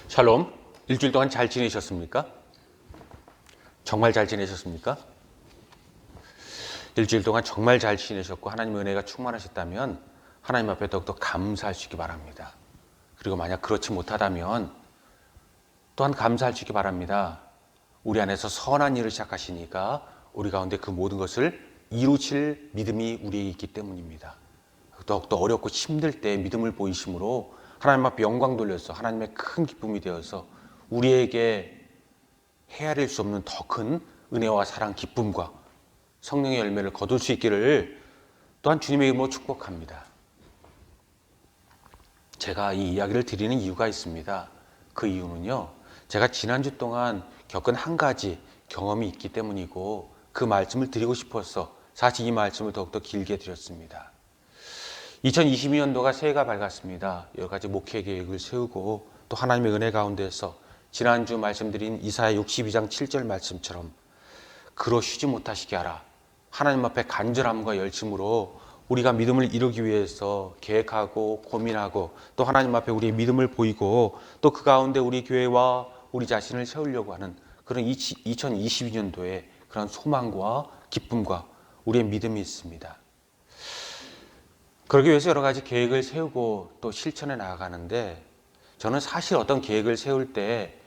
샬롬, 일주일 동안 잘 지내셨습니까? 정말 잘 지내셨습니까? 일주일 동안 정말 잘 지내셨고 하나님의 은혜가 충만하셨다면 하나님 앞에 더욱더 감사할 수 있기 바랍니다. 그리고 만약 그렇지 못하다면 또한 감사할 수 있기 바랍니다. 우리 안에서 선한 일을 시작하시니까 우리 가운데 그 모든 것을 이루실 믿음이 우리에게 있기 때문입니다. 더욱더 어렵고 힘들 때 믿음을 보이심으로 하나님 앞에 영광 돌려서 하나님의 큰 기쁨이 되어서 우리에게 헤아릴 수 없는 더 큰 은혜와 사랑, 기쁨과 성령의 열매를 거둘 수 있기를 또한 주님의 이름으로 축복합니다. 제가 이 이야기를 드리는 이유가 있습니다. 그 이유는요, 제가 지난주 동안 겪은 한 가지 경험이 있기 때문이고 그 말씀을 드리고 싶어서 사실 이 말씀을 더욱더 길게 드렸습니다. 2022년도가 새해가 밝았습니다. 여러 가지 목회 계획을 세우고 또 하나님의 은혜 가운데서 지난주 말씀드린 이사야 62장 7절 말씀처럼 그로 쉬지 못하시게 하라. 하나님 앞에 간절함과 열심으로 우리가 믿음을 이루기 위해서 계획하고 고민하고 또 하나님 앞에 우리의 믿음을 보이고 또 그 가운데 우리 교회와 우리 자신을 세우려고 하는 그런 2022년도에 그런 소망과 기쁨과 우리의 믿음이 있습니다. 그러기 위해서 여러 가지 계획을 세우고 또 실천해 나아가는데 저는 사실 어떤 계획을 세울 때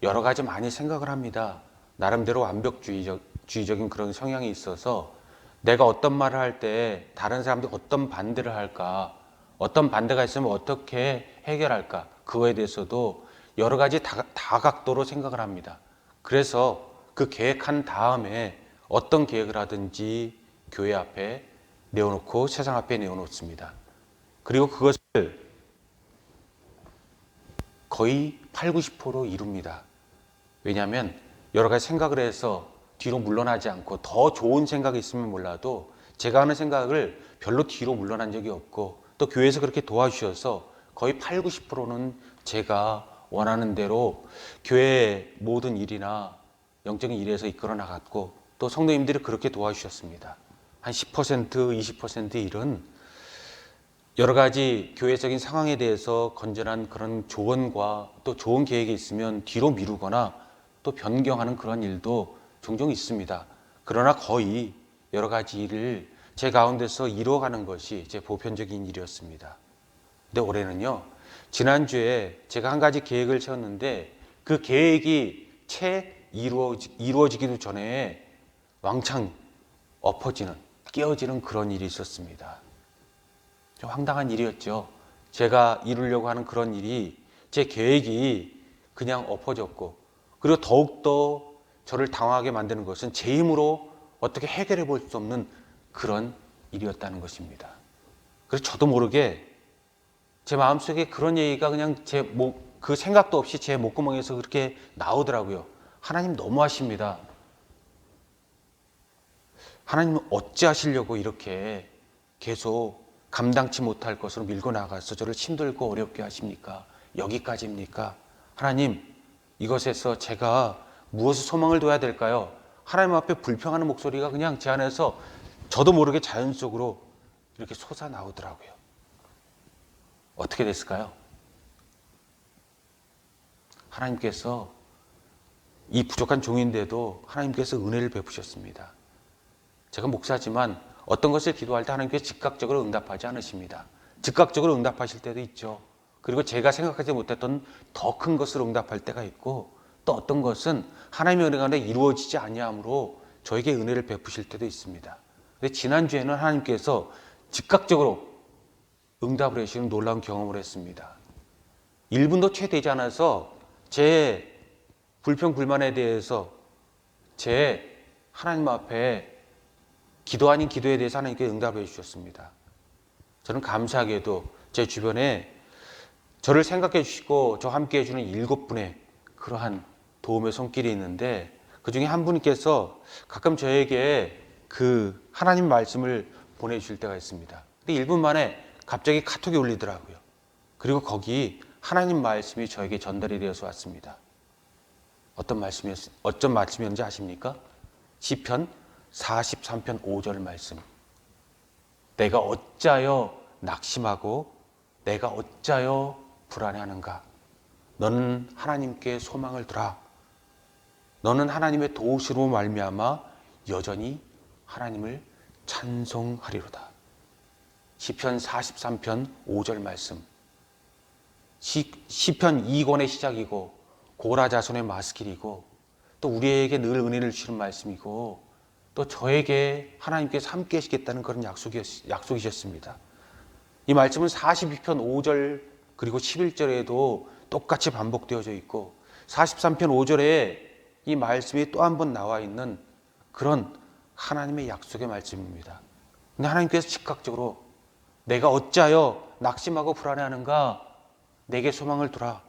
여러 가지 많이 생각을 합니다. 나름대로 완벽주의적인 그런 성향이 있어서 내가 어떤 말을 할 때 다른 사람들이 어떤 반대를 할까, 어떤 반대가 있으면 어떻게 해결할까, 그거에 대해서도 여러 가지 다각도로 생각을 합니다. 그래서 그 계획한 다음에 어떤 계획을 하든지 교회 앞에 내어놓고 세상 앞에 내어놓습니다. 그리고 그것을 거의 8, 90% 이룹니다. 왜냐하면 여러 가지 생각을 해서 뒤로 물러나지 않고 더 좋은 생각이 있으면 몰라도 제가 하는 생각을 별로 뒤로 물러난 적이 없고 또 교회에서 그렇게 도와주셔서 거의 8, 90%는 제가 원하는 대로 교회의 모든 일이나 영적인 일에서 이끌어 나갔고 또 성도님들이 그렇게 도와주셨습니다. 한 10%, 20%의 일은 여러 가지 교회적인 상황에 대해서 건전한 그런 조언과 또 좋은 계획이 있으면 뒤로 미루거나 또 변경하는 그런 일도 종종 있습니다. 그러나 거의 여러 가지 일을 제 가운데서 이루어가는 것이 제 보편적인 일이었습니다. 근데 올해는요, 지난주에 제가 한 가지 계획을 세웠는데 그 계획이 채 이루어지기도 전에 왕창 엎어지는, 깨어지는 그런 일이 있었습니다. 좀 황당한 일이었죠. 제가 이루려고 하는 그런 일이 제 계획이 그냥 엎어졌고 그리고 더욱더 저를 당황하게 만드는 것은 제 힘으로 어떻게 해결해 볼 수 없는 그런 일이었다는 것입니다. 그래서 저도 모르게 제 마음속에 그런 얘기가 그냥 그 생각도 없이 제 목구멍에서 그렇게 나오더라고요. 하나님 너무하십니다. 하나님은 어찌하시려고 이렇게 계속 감당치 못할 것으로 밀고 나가서 저를 힘들고 어렵게 하십니까? 여기까지입니까? 하나님, 이것에서 제가 무엇을 소망을 둬야 될까요? 하나님 앞에 불평하는 목소리가 그냥 제 안에서 저도 모르게 자연적으로 이렇게 솟아나오더라고요. 어떻게 됐을까요? 하나님께서 이 부족한 종인데도 하나님께서 은혜를 베푸셨습니다. 제가 목사지만 어떤 것을 기도할 때 하나님께서 즉각적으로 응답하지 않으십니다. 즉각적으로 응답하실 때도 있죠. 그리고 제가 생각하지 못했던 더 큰 것을 응답할 때가 있고 또 어떤 것은 하나님의 은혜가 이루어지지 아니하므로 저에게 은혜를 베푸실 때도 있습니다. 근데 지난주에는 하나님께서 즉각적으로 응답을 해주시는 놀라운 경험을 했습니다. 1분도 채 되지 않아서 제 불평 불만에 대해서 제 하나님 앞에 기도 아닌 기도에 대해서 하나님께 응답해 주셨습니다. 저는 감사하게도 제 주변에 저를 생각해 주시고 저와 함께 해주는 7분의 그러한 도움의 손길이 있는데 그 중에 한 분께서 가끔 저에게 그 하나님 말씀을 보내주실 때가 있습니다. 근데 1분 만에 갑자기 카톡이 울리더라고요. 그리고 거기 하나님 말씀이 저에게 전달이 되어서 왔습니다. 어떤 말씀이었는지 아십니까? 시편 43편 5절 말씀. 내가 어찌하여 낙심하고 내가 어찌하여 불안해하는가? 너는 하나님께 소망을 두라. 너는 하나님의 도우시로 말미암아 여전히 하나님을 찬송하리로다. 시편 43편 5절 말씀. 시편 2권의 시작이고 고라 자손의 마스길이고 또 우리에게 늘 은혜를 주시는 말씀이고 또 저에게 하나님께서 함께 하시겠다는 그런 약속이셨습니다. 이 말씀은 42편 5절 그리고 11절에도 똑같이 반복되어져 있고 43편 5절에 이 말씀이 또 한 번 나와 있는 그런 하나님의 약속의 말씀입니다. 근데 하나님께서 즉각적으로 내가 어찌하여 낙심하고 불안해하는가? 내게 소망을 두라.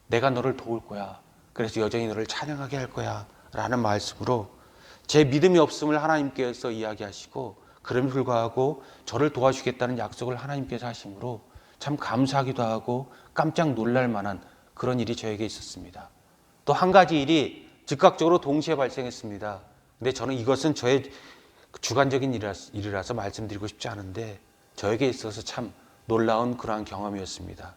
내가 너를 도울 거야. 그래서 여전히 너를 찬양하게 할 거야. 라는 말씀으로 제 믿음이 없음을 하나님께서 이야기하시고 그럼에도 불구하고 저를 도와주겠다는 약속을 하나님께서 하심으로 참 감사하기도 하고 깜짝 놀랄 만한 그런 일이 저에게 있었습니다. 또 한 가지 일이 즉각적으로 동시에 발생했습니다. 근데 저는 이것은 저의 주관적인 일이라서 말씀드리고 싶지 않은데 저에게 있어서 참 놀라운 그러한 경험이었습니다.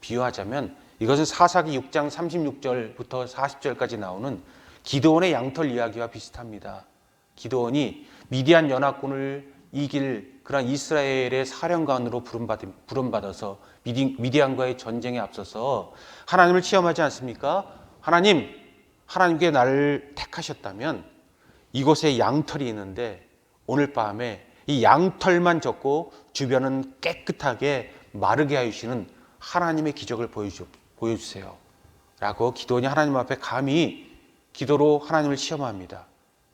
비유하자면 이것은 사사기 6장 36절부터 40절까지 나오는 기드온의 양털 이야기와 비슷합니다. 기드온이 미디안 연합군을 이길 그런 이스라엘의 사령관으로 부름받아서 미디안과의 전쟁에 앞서서 하나님을 체험하지 않습니까? 하나님께 나를 택하셨다면 이곳에 양털이 있는데 오늘 밤에 이 양털만 젓고 주변은 깨끗하게 마르게 하시는 하나님의 기적을 보여주세요. 라고 기도원이 하나님 앞에 감히 기도로 하나님을 시험합니다.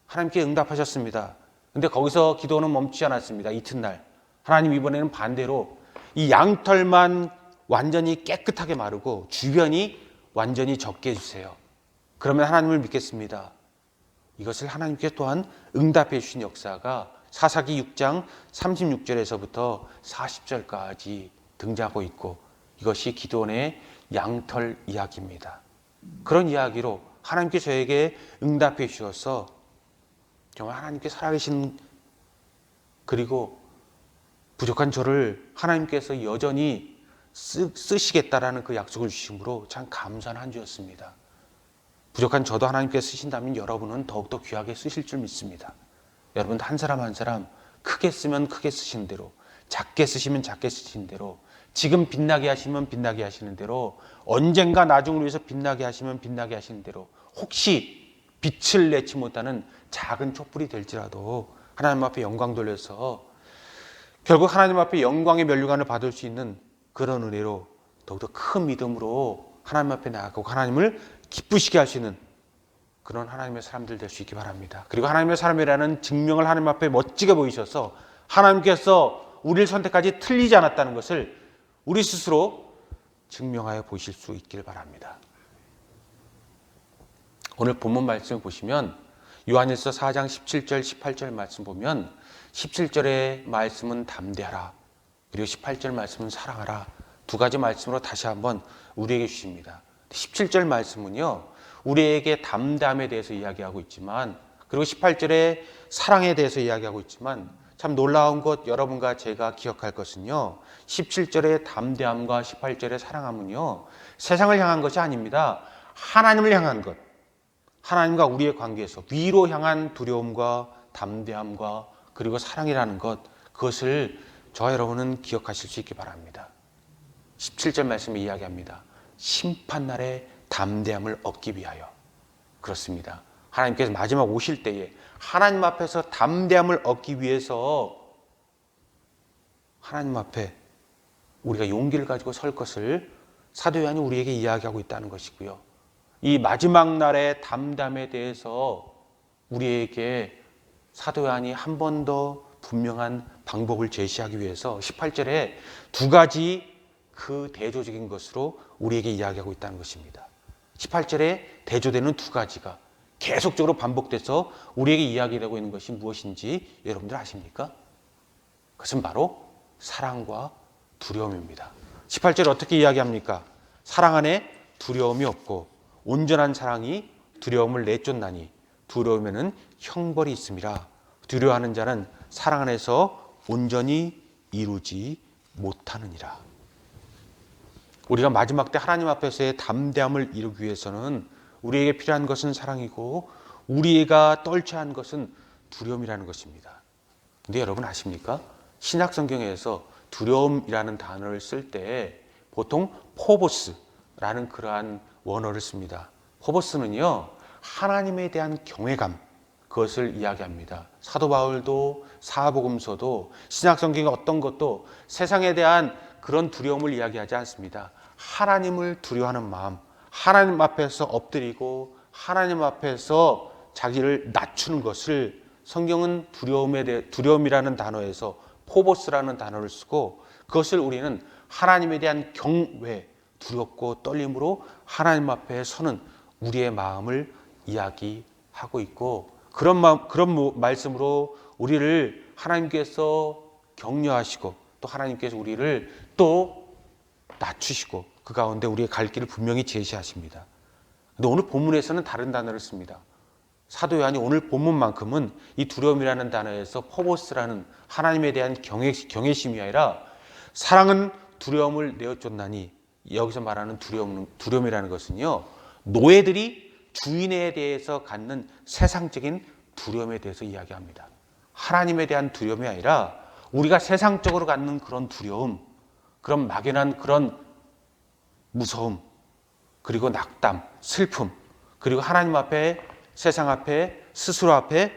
하나님께 응답하셨습니다. 근데 거기서 기도는 멈추지 않았습니다. 이튿날 하나님 이번에는 반대로 이 양털만 완전히 깨끗하게 마르고 주변이 완전히 젖게 해주세요. 그러면 하나님을 믿겠습니다. 이것을 하나님께 또한 응답해 주신 역사가 사사기 6장 36절에서부터 40절까지 등장하고 있고 이것이 기드온의 양털 이야기입니다. 그런 이야기로 하나님께 저에게 응답해 주셔서 정말 하나님께 살아계신 그리고 부족한 저를 하나님께서 여전히 쓰시겠다라는 그 약속을 주심으로 참 감사한 한 주였습니다. 부족한 저도 하나님께서 쓰신다면 여러분은 더욱더 귀하게 쓰실 줄 믿습니다. 여러분 한 사람 한 사람 크게 쓰면 크게 쓰신 대로 작게 쓰시면 작게 쓰신 대로 지금 빛나게 하시면 빛나게 하시는 대로 언젠가 나중을 위해서 빛나게 하시면 빛나게 하시는 대로 혹시 빛을 내지 못하는 작은 촛불이 될지라도 하나님 앞에 영광 돌려서 결국 하나님 앞에 영광의 면류관을 받을 수 있는 그런 은혜로 더욱더 큰 믿음으로 하나님 앞에 나아가고 하나님을 기쁘시게 하시는 그런 하나님의 사람들 될 수 있기 바랍니다. 그리고 하나님의 사람이라는 증명을 하나님 앞에 멋지게 보이셔서 하나님께서 우리를 선택하지 틀리지 않았다는 것을 우리 스스로 증명하여 보실 수 있길 바랍니다. 오늘 본문 말씀을 보시면 요한일서 4장 17절 18절 말씀 보면 17절의 말씀은 담대하라 그리고 18절 말씀은 사랑하라 두 가지 말씀으로 다시 한번 우리에게 주십니다. 17절 말씀은요 우리에게 담대함에 대해서 이야기하고 있지만 그리고 18절에 사랑에 대해서 이야기하고 있지만 참 놀라운 것 여러분과 제가 기억할 것은요 17절의 담대함과 18절의 사랑함은요 세상을 향한 것이 아닙니다. 하나님을 향한 것, 하나님과 우리의 관계에서 위로 향한 두려움과 담대함과 그리고 사랑이라는 것, 그것을 저와 여러분은 기억하실 수 있기 바랍니다. 17절 말씀에 이야기합니다. 심판날에 담대함을 얻기 위하여. 그렇습니다. 하나님께서 마지막 오실 때에 하나님 앞에서 담대함을 얻기 위해서 하나님 앞에 우리가 용기를 가지고 설 것을 사도 요한이 우리에게 이야기하고 있다는 것이고요. 이 마지막 날의 담대함에 대해서 우리에게 사도 요한이 한 번 더 분명한 방법을 제시하기 위해서 18절에 두 가지 그 대조적인 것으로 우리에게 이야기하고 있다는 것입니다. 18절에 대조되는 두 가지가 계속적으로 반복돼서 우리에게 이야기되고 있는 것이 무엇인지 여러분들 아십니까? 그것은 바로 사랑과 두려움입니다. 18절 어떻게 이야기합니까? 사랑 안에 두려움이 없고 온전한 사랑이 두려움을 내쫓나니 두려움에는 형벌이 있음이라. 두려워하는 자는 사랑 안에서 온전히 이루지 못하느니라. 우리가 마지막 때 하나님 앞에서의 담대함을 이루기 위해서는 우리에게 필요한 것은 사랑이고 우리가 떨쳐야 하는 것은 두려움이라는 것입니다. 근데 여러분 아십니까? 신약 성경에서 두려움이라는 단어를 쓸 때 보통 포보스라는 그러한 원어를 씁니다. 포보스는요, 하나님에 대한 경외감, 그것을 이야기합니다. 사도 바울도 사복음서도 신약 성경의 어떤 것도 세상에 대한 그런 두려움을 이야기하지 않습니다. 하나님을 두려워하는 마음, 하나님 앞에서 엎드리고 하나님 앞에서 자기를 낮추는 것을 성경은 두려움이라는 단어에서 포보스라는 단어를 쓰고 그것을 우리는 하나님에 대한 경외, 두렵고 떨림으로 하나님 앞에 서는 우리의 마음을 이야기하고 있고 그런 말씀으로 우리를 하나님께서 격려하시고 또 하나님께서 우리를 또 낮추시고 그 가운데 우리의 갈 길을 분명히 제시하십니다. 근데 오늘 본문에서는 다른 단어를 씁니다. 사도 요한이 오늘 본문만큼은 이 두려움이라는 단어에서 포보스라는 하나님에 대한 경외심이 아니라 사랑은 두려움을 내어쫓나니 여기서 말하는 두려움이라는 것은요, 노예들이 주인에 대해서 갖는 세상적인 두려움에 대해서 이야기합니다. 하나님에 대한 두려움이 아니라 우리가 세상적으로 갖는 그런 두려움, 그런 막연한 그런 무서움, 그리고 낙담, 슬픔, 그리고 하나님 앞에, 세상 앞에, 스스로 앞에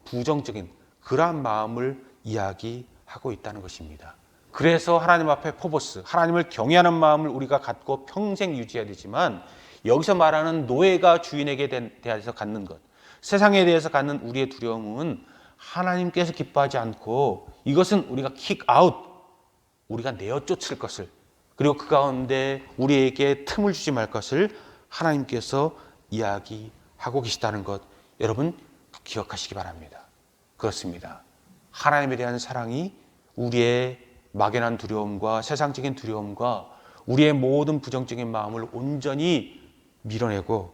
부정적인 그러한 마음을 이야기하고 있다는 것입니다. 그래서 하나님 앞에 포보스, 하나님을 경외하는 마음을 우리가 갖고 평생 유지해야 되지만 여기서 말하는 노예가 주인에게 대해서 갖는 것, 세상에 대해서 갖는 우리의 두려움은 하나님께서 기뻐하지 않고 이것은 우리가 킥아웃, 우리가 내어쫓을 것을, 그리고 그 가운데 우리에게 틈을 주지 말 것을 하나님께서 이야기하고 계시다는 것, 여러분 기억하시기 바랍니다. 그렇습니다. 하나님에 대한 사랑이 우리의 막연한 두려움과 세상적인 두려움과 우리의 모든 부정적인 마음을 온전히 밀어내고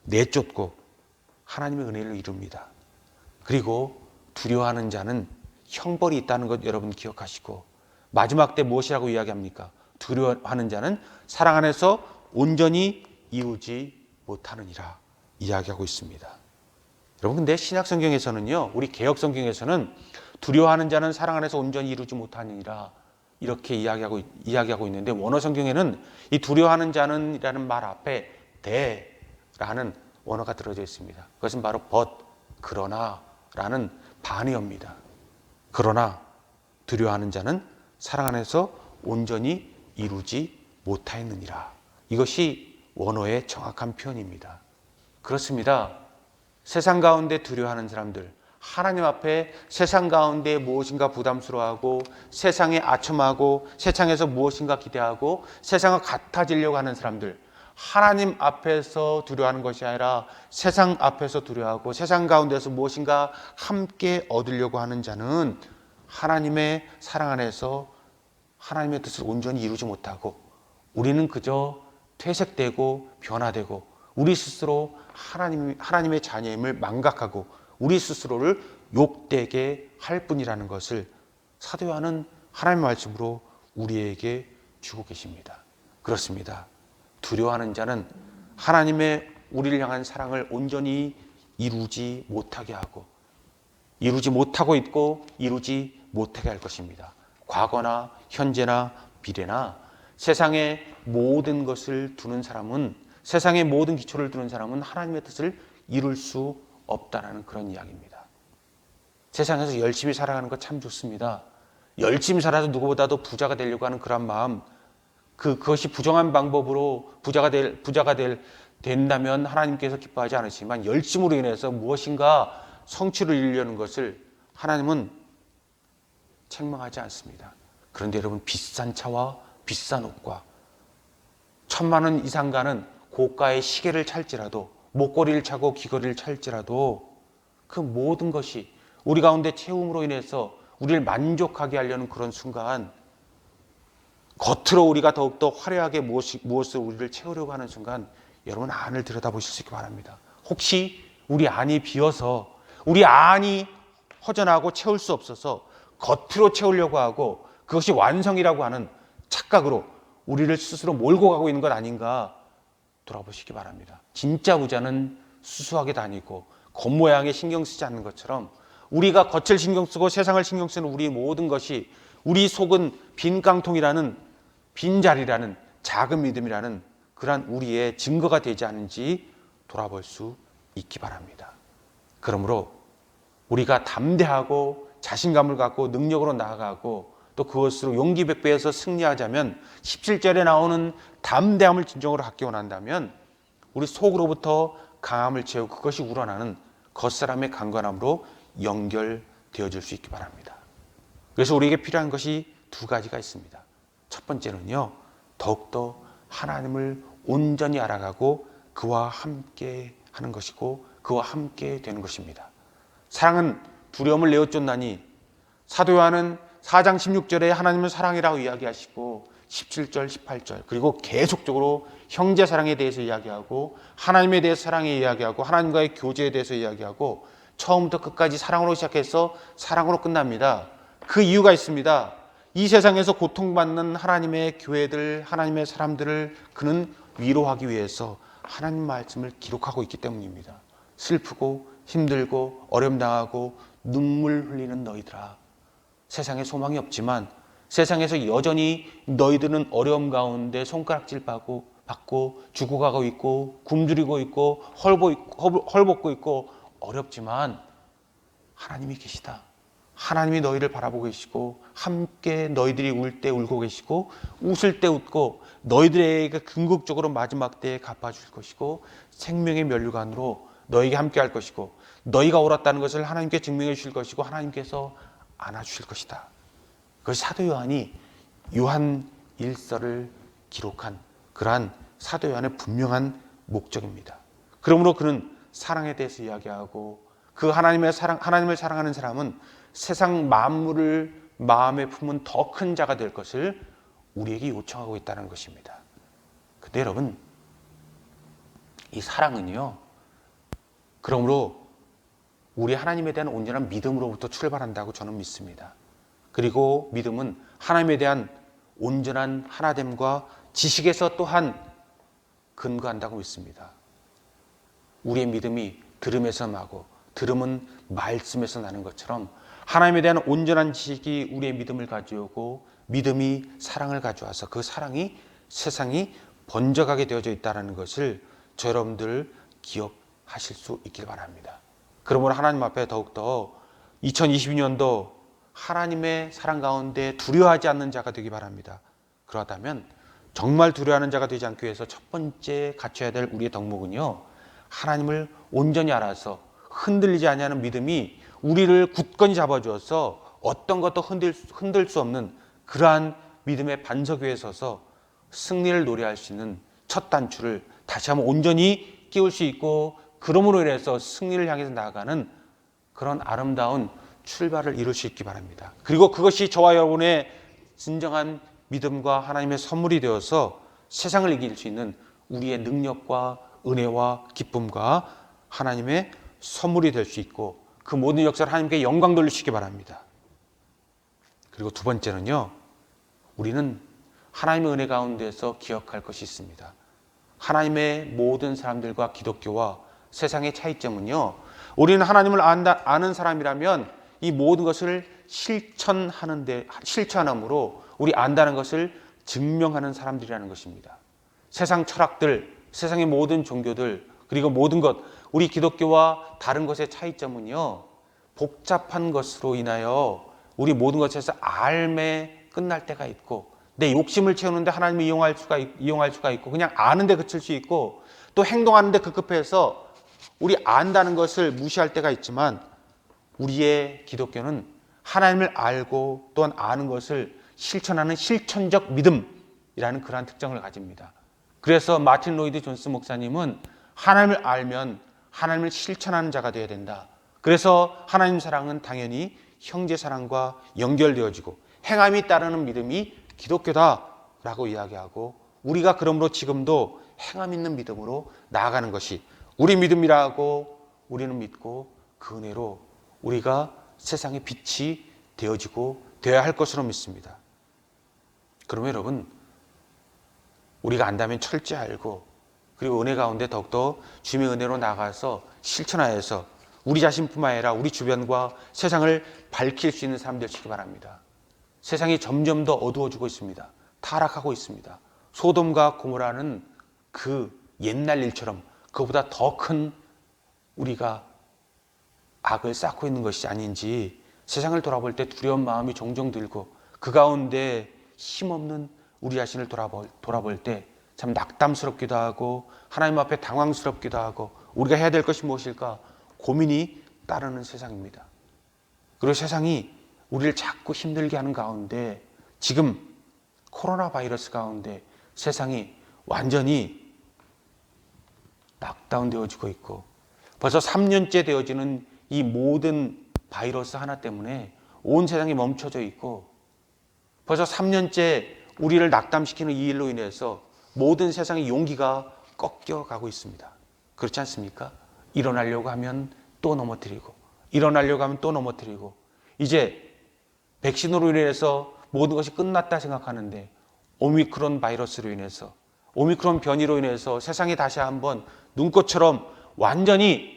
내쫓고 하나님의 은혜를 이룹니다. 그리고 두려워하는 자는 형벌이 있다는 것 여러분 기억하시고 마지막 때 무엇이라고 이야기합니까? 두려워하는 자는 사랑 안에서 온전히 이루지 못하느니라 이야기하고 있습니다. 여러분 근데 신약 성경에서는요, 우리 개역 성경에서는 두려워하는 자는 사랑 안에서 온전히 이루지 못하느니라 이렇게 이야기하고 있는데 원어 성경에는 이 두려워하는 자는이라는 말 앞에 대라는 원어가 들어져 있습니다. 그것은 바로 but, 그러나라는 반의어입니다. 그러나 두려워하는 자는 사랑 안에서 온전히 이루지 못하였느니라. 이것이 원어의 정확한 표현입니다. 그렇습니다. 세상 가운데 두려워하는 사람들, 하나님 앞에 세상 가운데 무엇인가 부담스러워하고 세상에 아첨하고 세상에서 무엇인가 기대하고 세상과 같아지려고 하는 사람들, 하나님 앞에서 두려워하는 것이 아니라 세상 앞에서 두려워하고 세상 가운데서 무엇인가 함께 얻으려고 하는 자는 하나님의 사랑 안에서 하나님의 뜻을 온전히 이루지 못하고 우리는 그저 퇴색되고 변화되고 우리 스스로 하나님의 자녀임을 망각하고 우리 스스로를 욕되게 할 뿐이라는 것을 사도 요한은 하나님의 말씀으로 우리에게 주고 계십니다. 그렇습니다. 두려워하는 자는 하나님의 우리를 향한 사랑을 온전히 이루지 못하게 하고 이루지 못하고 있고 이루지 못하게 할 것입니다. 과거나 현재나 미래나 세상의 모든 것을 두는 사람은, 세상의 모든 기초를 두는 사람은 하나님의 뜻을 이룰 수 없다라는 그런 이야기입니다. 세상에서 열심히 살아가는 거 참 좋습니다. 열심히 살아서 누구보다도 부자가 되려고 하는 그런 마음, 그것이 부정한 방법으로 부자가 된다면 하나님께서 기뻐하지 않으시지만 열심으로 인해서 무엇인가 성취를 이루려는 것을 하나님은 책망하지 않습니다. 그런데 여러분, 비싼 차와 비싼 옷과 1,000만 원 이상 가는 고가의 시계를 찰지라도, 목걸이를 차고 귀걸이를 찰지라도 그 모든 것이 우리 가운데 채움으로 인해서 우리를 만족하게 하려는 그런 순간, 겉으로 우리가 더욱더 화려하게 무엇을 우리를 채우려고 하는 순간 여러분 안을 들여다보실 수 있기 바랍니다. 혹시 우리 안이 비어서, 우리 안이 허전하고 채울 수 없어서 겉으로 채우려고 하고 그것이 완성이라고 하는 착각으로 우리를 스스로 몰고 가고 있는 것 아닌가 돌아보시기 바랍니다. 진짜 부자는 수수하게 다니고 겉모양에 신경 쓰지 않는 것처럼 우리가 겉을 신경 쓰고 세상을 신경 쓰는 우리 모든 것이 우리 속은 빈 깡통이라는 빈자리라는 작은 믿음이라는 그러한 우리의 증거가 되지 않은지 돌아볼 수 있기 바랍니다. 그러므로 우리가 담대하고 자신감을 갖고 능력으로 나아가고 또 그것으로 용기 백배해서 승리하자면 17절에 나오는 담대함을 진정으로 갖기 원한다면 우리 속으로부터 강함을 채우고 그것이 우러나는 겉사람의 강건함으로 연결되어질 수 있기 바랍니다. 그래서 우리에게 필요한 것이 두 가지가 있습니다. 첫 번째는요, 더욱더 하나님을 온전히 알아가고 그와 함께 하는 것이고 그와 함께 되는 것입니다. 사랑은 두려움을 내어 쫓나니 사도 요한은 4장 16절에 하나님을 사랑이라고 이야기하시고 17절, 18절 그리고 계속적으로 형제 사랑에 대해서 이야기하고 하나님에 대해서 사랑에 이야기하고 하나님과의 교제에 대해서 이야기하고 처음부터 끝까지 사랑으로 시작해서 사랑으로 끝납니다. 그 이유가 있습니다. 이 세상에서 고통받는 하나님의 교회들, 하나님의 사람들을 그는 위로하기 위해서 하나님 말씀을 기록하고 있기 때문입니다. 슬프고 힘들고 어려움당하고 눈물 흘리는 너희들아, 세상에 소망이 없지만 세상에서 여전히 너희들은 어려움 가운데 손가락질 받고 죽어가고 있고 굶주리고 있고 헐벗고 있고 어렵지만 하나님이 계시다. 하나님이 너희를 바라보고 계시고 함께 너희들이 울 때 울고 계시고 웃을 때 웃고 너희들에게 궁극적으로 마지막 때에 갚아줄 것이고 생명의 면류관으로 너희에게 함께 할 것이고 너희가 옳았다는 것을 하나님께 증명해 주실 것이고 하나님께서 안아주실 것이다. 그것이 사도 요한이 요한 1서를 기록한 그러한 사도 요한의 분명한 목적입니다. 그러므로 그는 사랑에 대해서 이야기하고 그 하나님을 사랑하는 사람은 세상 만물을 마음에 품은 더 큰 자가 될 것을 우리에게 요청하고 있다는 것입니다. 근데 여러분, 이 사랑은요, 그러므로 우리 하나님에 대한 온전한 믿음으로부터 출발한다고 저는 믿습니다. 그리고 믿음은 하나님에 대한 온전한 하나됨과 지식에서 또한 근거한다고 믿습니다. 우리의 믿음이 들음에서 나고 들음은 말씀에서 나는 것처럼 하나님에 대한 온전한 지식이 우리의 믿음을 가져오고 믿음이 사랑을 가져와서 그 사랑이 세상이 번져가게 되어져 있다는 것을 저 여러분들 기억하실 수 있길 바랍니다. 그러므로 하나님 앞에 더욱더 2022년도 하나님의 사랑 가운데 두려워하지 않는 자가 되기 바랍니다. 그렇다면 정말 두려워하는 자가 되지 않기 위해서 첫 번째 갖춰야 될 우리의 덕목은요, 하나님을 온전히 알아서 흔들리지 아니하는 믿음이 우리를 굳건히 잡아주어서 어떤 것도 흔들 수 없는 그러한 믿음의 반석 위에 서서 승리를 노래할 수 있는 첫 단추를 다시 한번 온전히 끼울 수 있고 그러므로 인해서 승리를 향해서 나아가는 그런 아름다운 출발을 이룰 수 있기 바랍니다. 그리고 그것이 저와 여러분의 진정한 믿음과 하나님의 선물이 되어서 세상을 이길 수 있는 우리의 능력과 은혜와 기쁨과 하나님의 선물이 될 수 있고 그 모든 역사를 하나님께 영광 돌리시기 바랍니다. 그리고 두 번째는요, 우리는 하나님의 은혜 가운데서 기억할 것이 있습니다. 하나님의 모든 사람들과 기독교와 세상의 차이점은요, 우리는 하나님을 아는 사람이라면 이 모든 것을 실천함으로 우리 안다는 것을 증명하는 사람들이라는 것입니다. 세상 철학들, 세상의 모든 종교들, 그리고 모든 것, 우리 기독교와 다른 것의 차이점은요, 복잡한 것으로 인하여 우리 모든 것에서 알매 끝날 때가 있고 내 욕심을 채우는데 하나님을 이용할 수가 있고 그냥 아는데 그칠 수 있고 또 행동하는데 급급해서 우리 안다는 것을 무시할 때가 있지만 우리의 기독교는 하나님을 알고 또한 아는 것을 실천하는 실천적 믿음이라는 그러한 특징을 가집니다. 그래서 마틴 로이드 존스 목사님은 하나님을 알면 하나님을 실천하는 자가 되어야 된다. 그래서 하나님 사랑은 당연히 형제 사랑과 연결되어지고 행함이 따르는 믿음이 기독교다라고 이야기하고 우리가 그러므로 지금도 행함 있는 믿음으로 나아가는 것이 우리 믿음이라고 우리는 믿고 그 은혜로 우리가 세상의 빛이 되어지고 되어야 할 것으로 믿습니다. 그러면 여러분, 우리가 안다면 철저히 알고, 그리고 은혜 가운데 더욱더 주님의 은혜로 나가서 실천하여서 우리 자신뿐만 아니라 우리 주변과 세상을 밝힐 수 있는 사람 되시기 바랍니다. 세상이 점점 더 어두워지고 있습니다. 타락하고 있습니다. 소돔과 고모라는 그 옛날 일처럼 그보다 더 큰 우리가 악을 쌓고 있는 것이 아닌지 세상을 돌아볼 때 두려운 마음이 종종 들고, 그 가운데 힘없는 우리 자신을 돌아볼 때 참 낙담스럽기도 하고 하나님 앞에 당황스럽기도 하고 우리가 해야 될 것이 무엇일까 고민이 따르는 세상입니다. 그리고 세상이 우리를 자꾸 힘들게 하는 가운데 지금 코로나 바이러스 가운데 세상이 완전히 락다운되어지고 있고, 벌써 3년째 되어지는 이 모든 바이러스 하나 때문에 온 세상이 멈춰져 있고, 벌써 3년째 우리를 낙담시키는 이 일로 인해서 모든 세상의 용기가 꺾여가고 있습니다. 그렇지 않습니까? 일어나려고 하면 또 넘어뜨리고, 일어나려고 하면 또 넘어뜨리고, 이제 백신으로 인해서 모든 것이 끝났다 생각하는데 오미크론 바이러스로 인해서, 오미크론 변이로 인해서 세상이 다시 한번 눈꽃처럼 완전히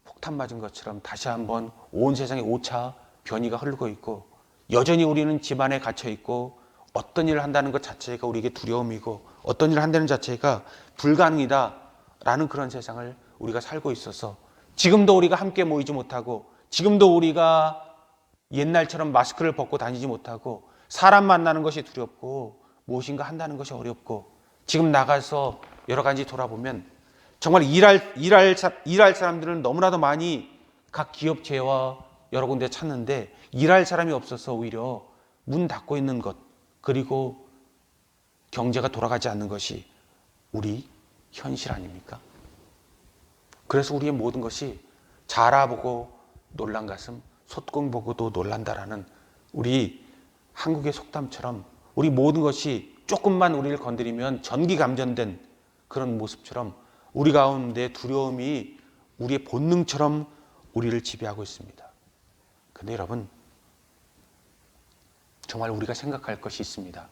폭탄 맞은 것처럼 다시 한번 온 세상에 5차 변이가 흐르고 있고, 여전히 우리는 집 안에 갇혀 있고 어떤 일을 한다는 것 자체가 우리에게 두려움이고 어떤 일을 한다는 자체가 불가능이다 라는 그런 세상을 우리가 살고 있어서 지금도 우리가 함께 모이지 못하고, 지금도 우리가 옛날처럼 마스크를 벗고 다니지 못하고 사람 만나는 것이 두렵고 무엇인가 한다는 것이 어렵고, 지금 나가서 여러 가지 돌아보면 정말 일할 사람들은 너무나도 많이 각 기업체와 여러 군데 찾는데 일할 사람이 없어서 오히려 문 닫고 있는 것, 그리고 경제가 돌아가지 않는 것이 우리 현실 아닙니까? 그래서 우리의 모든 것이 자라보고 놀란 가슴, 솟공 보고도 놀란다라는 우리 한국의 속담처럼 우리 모든 것이 조금만 우리를 건드리면 전기감전된 그런 모습처럼 우리 가운데 두려움이 우리의 본능처럼 우리를 지배하고 있습니다. 근데 여러분, 정말 우리가 생각할 것이 있습니다.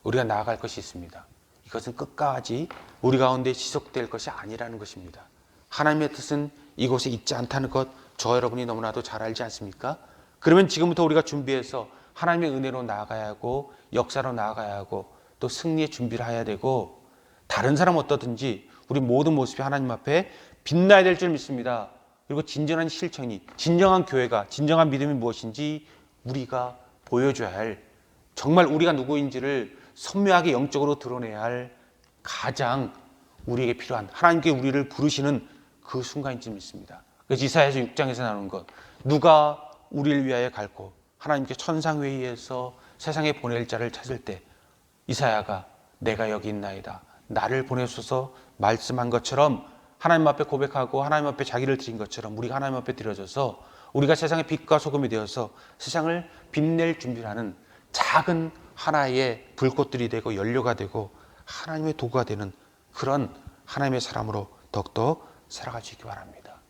우리가 나아갈 것이 있습니다. 이것은 끝까지 우리 가운데 지속될 것이 아니라는 것입니다. 하나님의 뜻은 이곳에 있지 않다는 것, 저 여러분이 너무나도 잘 알지 않습니까? 그러면 지금부터 우리가 준비해서 하나님의 은혜로 나아가야 하고 역사로 나아가야 하고 또 승리의 준비를 해야 되고, 다른 사람 어떠든지 우리 모든 모습이 하나님 앞에 빛나야 될 줄 믿습니다. 그리고 진정한 실천이, 진정한 교회가, 진정한 믿음이 무엇인지 우리가 보여줘야 할, 정말 우리가 누구인지를 선명하게 영적으로 드러내야 할 가장 우리에게 필요한, 하나님께 우리를 부르시는 그 순간인 줄 믿습니다. 그래서 이사야서 6장에서 나오는 것, 누가 우리를 위하여 갈고 하나님께 천상회의에서 세상에 보낼 자를 찾을 때 이사야가 내가 여기 있나이다, 나를 보내소서 말씀한 것처럼 하나님 앞에 고백하고 하나님 앞에 자기를 드린 것처럼 우리가 하나님 앞에 드려져서 우리가 세상의 빛과 소금이 되어서 세상을 빛낼 준비를 하는 작은 하나의 불꽃들이 되고 연료가 되고 하나님의 도구가 되는 그런 하나님의 사람으로 더욱더 살아갈 수 있기 바랍니다.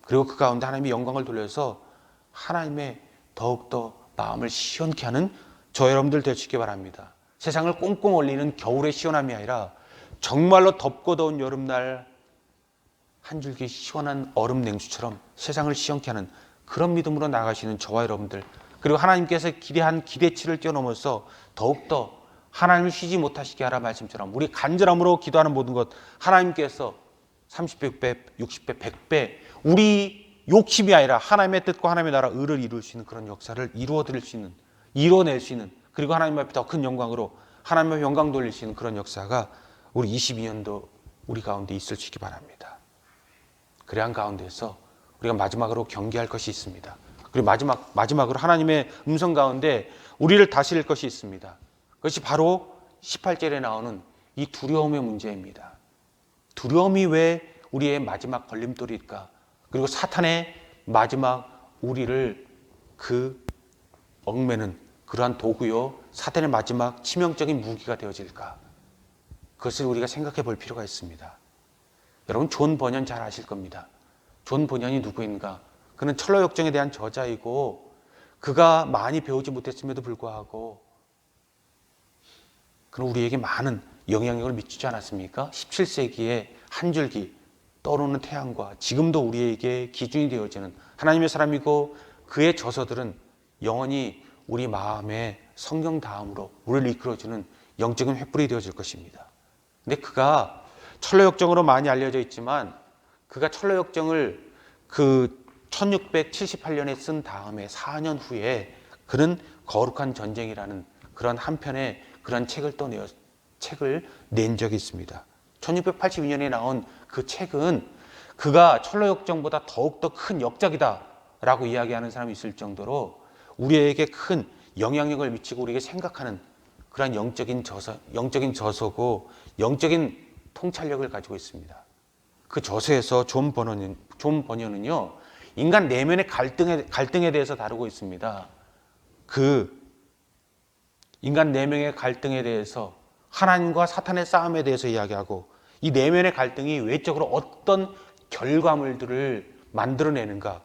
그리고 그 가운데 하나님의 영광을 돌려서 하나님의 더욱더 마음을 시원케 하는 저 여러분들 되시기 바랍니다. 세상을 꽁꽁 얼리는 겨울의 시원함이 아니라 정말로 덥고 더운 여름날 한 줄기 시원한 얼음 냉수처럼 세상을 시원케 하는 그런 믿음으로 나가시는 저와 여러분들, 그리고 하나님께서 기대한 기대치를 뛰어넘어서 더욱더 하나님을 쉬지 못하시게 하라 말씀처럼 우리 간절함으로 기도하는 모든 것 하나님께서 30배, 60배, 100배 우리 욕심이 아니라 하나님의 뜻과 하나님의 나라 의를 이룰 수 있는 그런 역사를 이루어드릴 수 있는, 이루어낼 수 있는, 그리고 하나님 앞에 더 큰 영광으로 하나님 앞에 영광 돌릴 수 있는 그런 역사가 우리 22년도 우리 가운데 있을 수 있기 바랍니다. 그러한 가운데서 우리가 마지막으로 경계할 것이 있습니다. 그리고 마지막으로 하나님의 음성 가운데 우리를 다스릴 것이 있습니다. 그것이 바로 18절에 나오는 이 두려움의 문제입니다. 두려움이 왜 우리의 마지막 걸림돌일까? 그리고 사탄의 마지막 우리를 그 얽매는 그러한 도구요, 사탄의 마지막 치명적인 무기가 되어질까? 그것을 우리가 생각해 볼 필요가 있습니다. 여러분, 존 버년 잘 아실 겁니다. 존 버년이 누구인가? 그는 철로역정에 대한 저자이고 그가 많이 배우지 못했음에도 불구하고 그럼 우리에게 많은 영향력을 미치지 않았습니까? 17세기에 한 줄기 떠오르는 태양과 지금도 우리에게 기준이 되어지는 하나님의 사람이고 그의 저서들은 영원히 우리 마음에 성경 다음으로 우리를 이끌어주는 영적인 횃불이 되어질 것입니다. 근데 그가 철로역정으로 많이 알려져 있지만 그가 철로역정을 그 1678년에 쓴 다음에 4년 후에 그는 거룩한 전쟁이라는 그런 한 편의 그런 책을 낸 적이 있습니다. 1682년에 나온 그 책은 그가 철로역정보다 더욱더 큰 역작이다라고 이야기하는 사람이 있을 정도로 우리에게 큰 영향력을 미치고 우리에게 생각하는 그런 영적인 저서고 영적인 통찰력을 가지고 있습니다. 그 저서에서 존 버녀는요, 인간 내면의 갈등에 대해서 다루고 있습니다. 그 인간 내면의 갈등에 대해서 하나님과 사탄의 싸움에 대해서 이야기하고 이 내면의 갈등이 외적으로 어떤 결과물들을 만들어내는가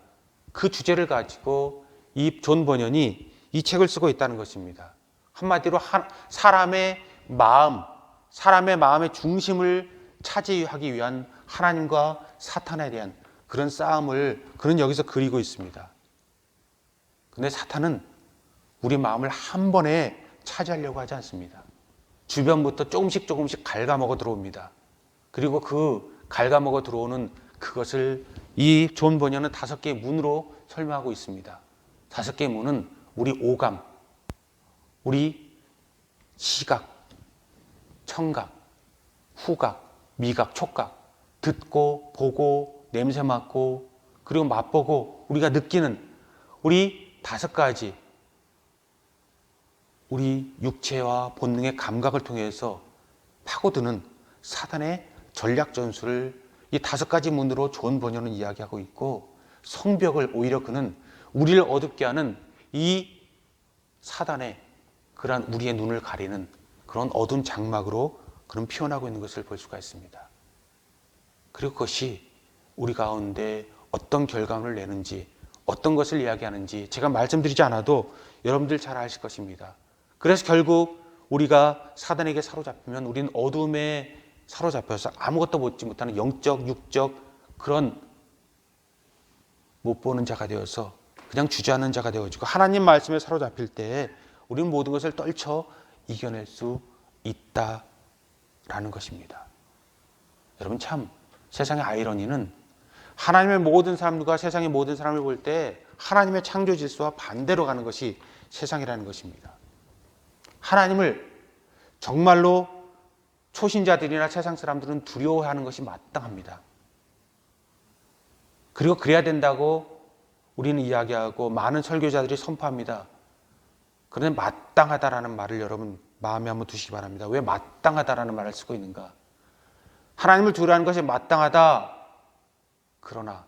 그 주제를 가지고 이 존 버년이 이 책을 쓰고 있다는 것입니다. 한마디로 사람의 마음의 중심을 차지하기 위한 하나님과 사탄에 대한 그런 싸움을 그는 여기서 그리고 있습니다. 근데 사탄은 우리 마음을 한 번에 차지하려고 하지 않습니다. 주변부터 조금씩 갉아먹어 들어옵니다. 그리고 그 갉아먹어 들어오는 그것을 이 존 버녀는 5개의 문으로 설명하고 있습니다. 5개의 문은 우리 오감, 우리 시각, 청각, 후각, 미각, 촉각, 듣고 보고 냄새 맡고 그리고 맛보고 우리가 느끼는 우리 5가지 우리 육체와 본능의 감각을 통해서 파고드는 사단의 전략 전술을 이 5가지 문으로 존 버녀는 이야기하고 있고 성벽을 오히려 그는 우리를 어둡게 하는 이 사단의 그러한 우리의 눈을 가리는 그런 어두운 장막으로 그는 표현하고 있는 것을 볼 수가 있습니다. 그리고 그것이 우리 가운데 어떤 결과물을 내는지 어떤 것을 이야기하는지 제가 말씀드리지 않아도 여러분들 잘 아실 것입니다. 그래서 결국 우리가 사단에게 사로잡히면 우리는 어둠에 사로잡혀서 아무것도 보지 못하는 영적, 육적 그런 못 보는 자가 되어서 그냥 주저하는 자가 되어지고 하나님 말씀에 사로잡힐 때 우리는 모든 것을 떨쳐 이겨낼 수 있다라는 것입니다. 여러분 참 세상의 아이러니는 하나님의 모든 사람과 세상의 모든 사람을 볼 때 하나님의 창조 질서와 반대로 가는 것이 세상이라는 것입니다. 하나님을 정말로 초신자들이나 세상 사람들은 두려워하는 것이 마땅합니다. 그리고 그래야 된다고 우리는 이야기하고 많은 설교자들이 선포합니다. 그런데 마땅하다라는 말을 여러분 마음에 한번 두시기 바랍니다. 왜 마땅하다라는 말을 쓰고 있는가? 하나님을 두려워하는 것이 마땅하다. 그러나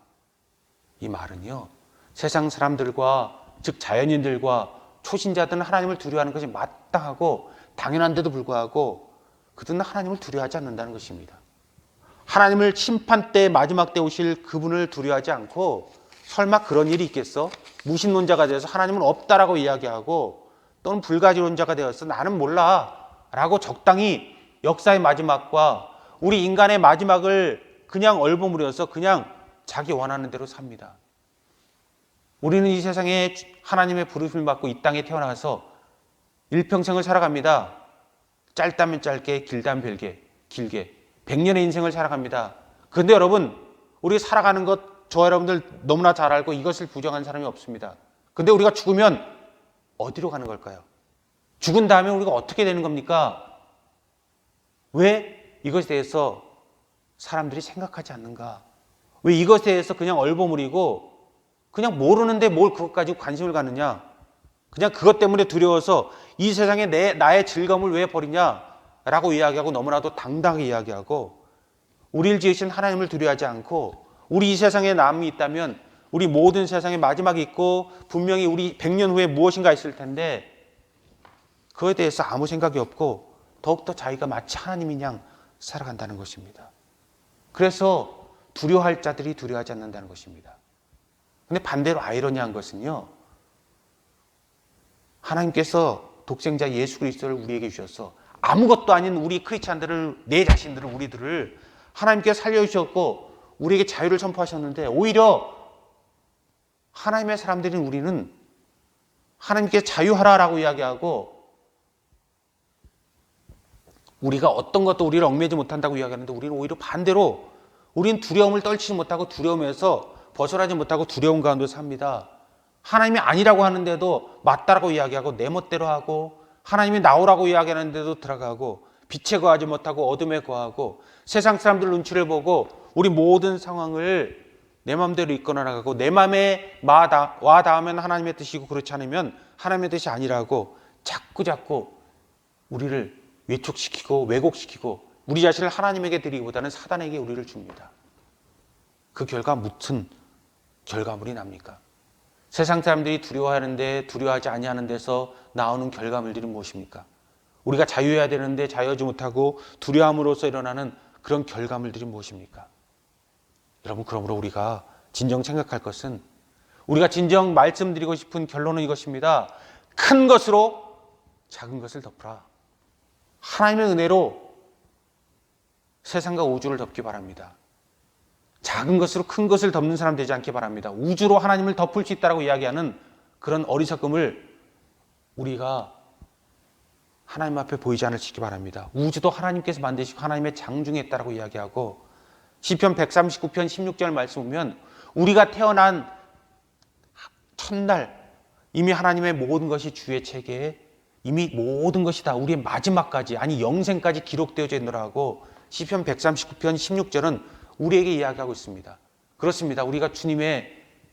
이 말은요, 세상 사람들과 즉 자연인들과 초신자들은 하나님을 두려워하는 것이 마땅하고 당연한데도 불구하고 그들은 하나님을 두려워하지 않는다는 것입니다. 하나님을 심판 때 마지막 때 오실 그분을 두려워하지 않고 설마 그런 일이 있겠어? 무신론자가 되어서 하나님은 없다라고 이야기하고 또는 불가지론자가 되어서 나는 몰라 라고 적당히 역사의 마지막과 우리 인간의 마지막을 그냥 얼버무려서 그냥 자기 원하는 대로 삽니다. 우리는 이 세상에 하나님의 부르심을 받고 이 땅에 태어나서 일평생을 살아갑니다. 짧다면 짧게, 길다면 길게 100년의 인생을 살아갑니다. 그런데 여러분, 우리 살아가는 것 저와 여러분들 너무나 잘 알고 이것을 부정하는 사람이 없습니다. 그런데 우리가 죽으면 어디로 가는 걸까요? 죽은 다음에 우리가 어떻게 되는 겁니까? 왜 이것에 대해서 사람들이 생각하지 않는가? 왜 이것에 대해서 그냥 얼버무리고 그냥 모르는데 뭘 그것 가지고 관심을 갖느냐? 그냥 그것 때문에 두려워서 이 세상에 나의 즐거움을 왜 버리냐라고 이야기하고 너무나도 당당하게 이야기하고 우리를 지으신 하나님을 두려워하지 않고 우리 이 세상에 남이 있다면 우리 모든 세상에 마지막이 있고 분명히 우리 100년 후에 무엇인가 있을 텐데 그거에 대해서 아무 생각이 없고 더욱더 자기가 마치 하나님인 양 살아간다는 것입니다. 그래서 두려워할 자들이 두려워하지 않는다는 것입니다. 근데 반대로 아이러니한 것은요, 하나님께서 독생자 예수 그리스도를 우리에게 주셔서 아무것도 아닌 우리 크리스찬들을, 내 자신들을, 우리들을 하나님께서 살려주셨고 우리에게 자유를 선포하셨는데, 오히려 하나님의 사람들인 우리는 하나님께 자유하라라고 이야기하고, 우리가 어떤 것도 우리를 얽매지 못한다고 이야기하는데, 우리는 오히려 반대로 우리는 두려움을 떨치지 못하고 두려움에서 벗어나지 못하고 두려움 가운데 삽니다. 하나님이 아니라고 하는데도 맞다라고 이야기하고 내 멋대로 하고, 하나님이 나오라고 이야기하는데도 들어가고, 빛에 거하지 못하고 어둠에 거하고, 세상 사람들 눈치를 보고 우리 모든 상황을 내 마음대로 이끌어 나가고, 내 마음에 와 닿으면 하나님의 뜻이고 그렇지 않으면 하나님의 뜻이 아니라고 자꾸 우리를 왜곡시키고 우리 자신을 하나님에게 드리기보다는 사단에게 우리를 줍니다. 그 결과 무슨 결과물이 납니까? 세상 사람들이 두려워하는데 두려워하지 아니하는 데서 나오는 결과물들이 무엇입니까? 우리가 자유해야 되는데 자유하지 못하고 두려움으로써 일어나는 그런 결과물들이 무엇입니까? 여러분, 그러므로 우리가 진정 생각할 것은, 우리가 진정 말씀드리고 싶은 결론은 이것입니다. 큰 것으로 작은 것을 덮으라. 하나님의 은혜로 세상과 우주를 덮기 바랍니다. 작은 것으로 큰 것을 덮는 사람 되지 않기 바랍니다. 우주로 하나님을 덮을 수 있다고 이야기하는 그런 어리석음을 우리가 하나님 앞에 보이지 않으시기 바랍니다. 우주도 하나님께서 만드시고 하나님의 장중에 있다고 이야기하고, 시편 139편 16절 말씀 보면 우리가 태어난 첫날 이미 하나님의 모든 것이 주의 체계에 이미 모든 것이 다 우리의 마지막까지, 아니 영생까지 기록되어져 있노라고 시편 139편 16절은 우리에게 이야기하고 있습니다. 그렇습니다. 우리가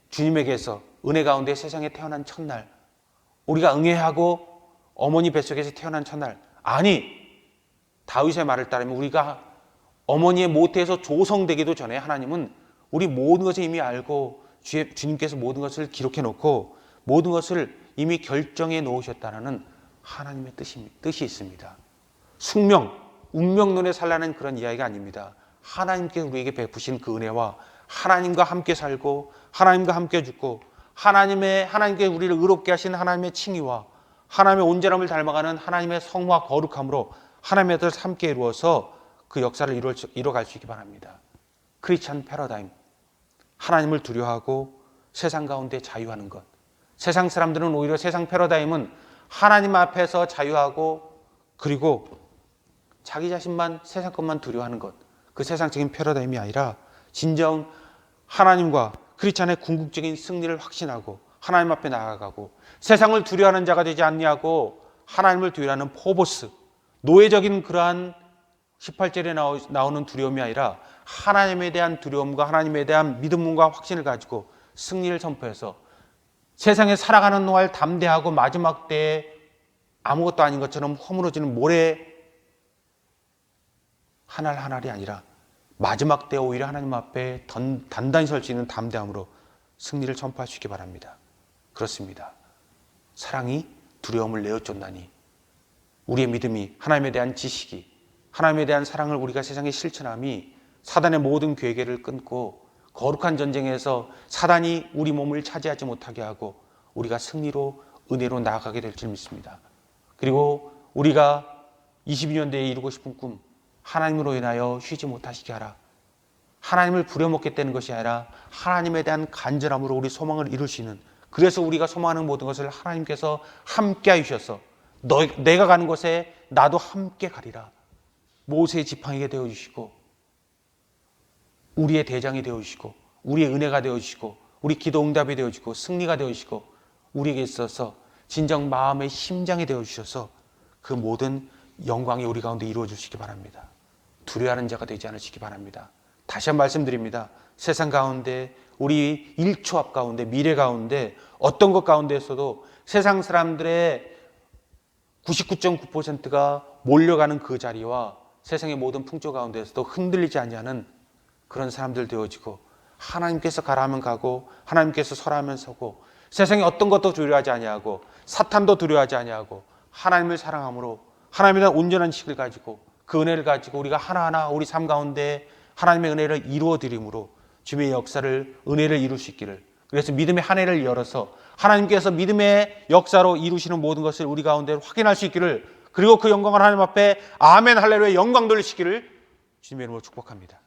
주님에게서 은혜 가운데 세상에 태어난 첫날, 우리가 응애하고 어머니 뱃속에서 태어난 첫날, 아니 다윗의 말을 따르면 우리가 어머니의 모태에서 조성되기도 전에 하나님은 우리 모든 것을 이미 알고 주님께서 모든 것을 기록해 놓고 모든 것을 이미 결정해 놓으셨다는 하나님의 뜻이 있습니다. 숙명, 운명론에 살라는 그런 이야기가 아닙니다. 하나님께서 우리에게 베푸신 그 은혜와 하나님과 함께 살고 하나님과 함께 죽고 하나님께 우리를 의롭게 하신 하나님의 칭의와 하나님의 온전함을 닮아가는 하나님의 성화 거룩함으로 하나님의 뜻을 함께 이루어서 그 역사를 이뤄갈 수 있기 바랍니다. 크리스찬 패러다임, 하나님을 두려워하고 세상 가운데 자유하는 것. 세상 사람들은 오히려 세상 패러다임은 하나님 앞에서 자유하고 그리고 자기 자신만, 세상 것만 두려워하는 것, 그 세상적인 패러다임이 아니라 진정 하나님과 크리스찬의 궁극적인 승리를 확신하고 하나님 앞에 나아가고 세상을 두려워하는 자가 되지 않냐고 하나님을 두려워하는 포보스, 노예적인 그러한 18절에 나오는 두려움이 아니라 하나님에 대한 두려움과 하나님에 대한 믿음과 확신을 가지고 승리를 선포해서 세상에 살아가는 동안 담대하고 마지막 때에 아무것도 아닌 것처럼 허물어지는 모래 하나하나이 아니라 마지막 때 오히려 하나님 앞에 단단히 설 수 있는 담대함으로 승리를 선포할 수 있기 바랍니다. 그렇습니다. 사랑이 두려움을 내어쫓나니 우리의 믿음이, 하나님에 대한 지식이, 하나님에 대한 사랑을 우리가 세상에 실천함이 사단의 모든 괴계를 끊고 거룩한 전쟁에서 사단이 우리 몸을 차지하지 못하게 하고 우리가 승리로 은혜로 나아가게 될 줄 믿습니다. 그리고 우리가 22년대에 이루고 싶은 꿈, 하나님으로 인하여 쉬지 못하시게 하라. 하나님을 부려먹게 되는 것이 아니라 하나님에 대한 간절함으로 우리 소망을 이룰 수 있는, 그래서 우리가 소망하는 모든 것을 하나님께서 함께 하셔서 내가 가는 곳에 나도 함께 가리라. 모세의 지팡이가 되어주시고 우리의 대장이 되어주시고 우리의 은혜가 되어주시고 우리 기도 응답이 되어주시고 승리가 되어주시고 우리에게 있어서 진정 마음의 심장이 되어주셔서 그 모든 영광이 우리 가운데 이루어지시기 바랍니다. 두려워하는 자가 되지 않으시기 바랍니다. 다시 한번 말씀드립니다. 세상 가운데, 우리 일초 앞 가운데, 미래 가운데, 어떤 것 가운데에서도 세상 사람들의 99.9%가 몰려가는 그 자리와 세상의 모든 풍조 가운데에서도 흔들리지 아니하는 그런 사람들 되어지고, 하나님께서 가라 하면 가고 하나님께서 서라 하면 서고, 세상에 어떤 것도 두려워하지 아니하고 사탄도 두려워하지 아니하고 하나님을 사랑함으로 하나님에 대한 온전한 지식을 가지고 그 은혜를 가지고 우리가 하나하나 우리 삶 가운데 하나님의 은혜를 이루어 드림으로 주님의 역사를, 은혜를 이룰 수 있기를, 그래서 믿음의 한 해를 열어서 하나님께서 믿음의 역사로 이루시는 모든 것을 우리 가운데 확인할 수 있기를 그리고 그 영광을 하나님 앞에 아멘 할렐루야 영광 돌리시기를 주님의 이름으로 축복합니다.